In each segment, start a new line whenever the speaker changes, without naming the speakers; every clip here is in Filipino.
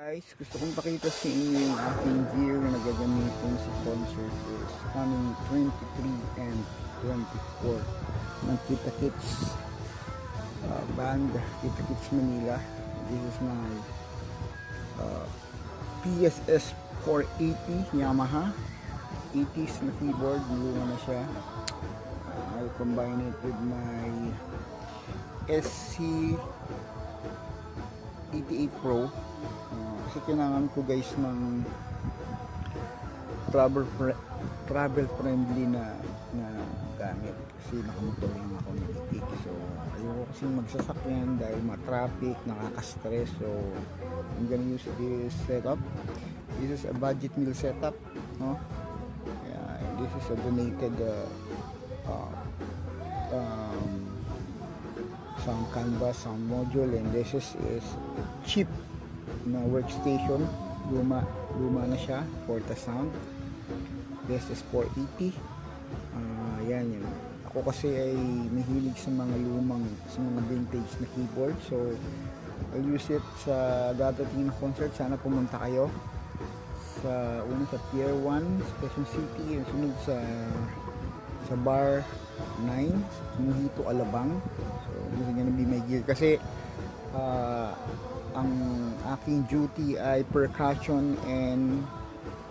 Guys, gusto kong pakita sa inyo yung aking gear na gagamitin sa concert is coming 23 and 24 ng Kita Kits band, Kita Kits Manila. This is my PSS 480 Yamaha 80s na keyboard. Luma na siya. I'll combine it with my SC88 Pro. Kasi kailangan ko guys ng travel friendly na gamit kasi nakamotor lang ako nilitik. So ayoko kasi magsasakyan dahil ma-traffic, nakaka-stress. So I'm gonna use this setup. This is a budget meal setup, no? This is a donated sound canvas, sound module, and this is cheap na workstation. Luma na siya, Porta Sound. This is 480. Yan yun. Ako kasi ay mahilig sa mga mga vintage na keyboard. So I'll use it sa dadating na concert. Sana pumunta kayo sa sa Pier 1 Quezon City, and sunod sa Bar 9 Mojito Alabang. So this is gonna be my gear kasi ang aking duty ay percussion and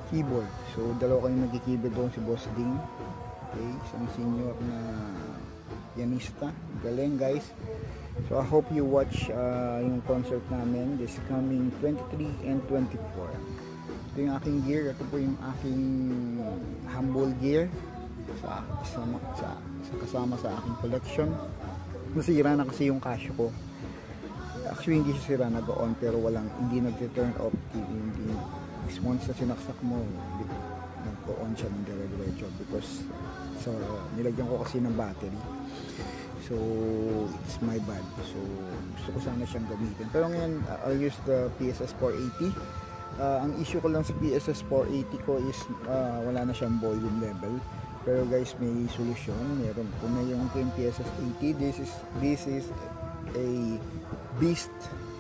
keyboard. So dalawa kami nagki-keyboard doon, si Boss Ding. Okay, isang senior na pianista. Galing guys. So I hope you watch yung concert namin this coming 23 and 24. Ito yung aking gear. Ito po yung aking humble gear kasama sa aking collection. Nasira na kasi yung Casio ko. Actually hindi siya sira, nag-on pero hindi nag-turn off. Hindi once na sinaksak mo, nag-on siya ng dire-diretso because nilagyan ko kasi ng battery. So it's my bad. So gusto ko sana siyang gamitin. Pero ngayon I'll use the PSS 480. Ang issue ko lang sa PSS 480 ko is wala na siyang volume level. Pero guys, may solusyon. Meron kung mayroon ko yung PSS 80. This is a beast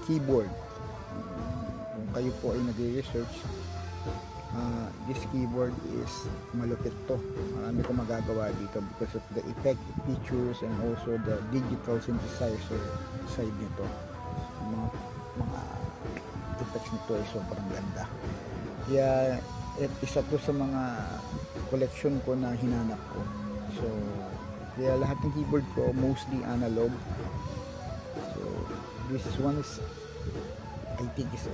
keyboard. Kung kayo po ay nagre-research, this keyboard is malupit to. Marami ko magagawa dito because of the effect, features, and also the digital synthesizer side nito. Mga effects nito ay sobrang ganda. Kaya isa to sa mga collection ko na hinanap ko. So kaya lahat ng keyboard ko mostly analog. So this one is, I think is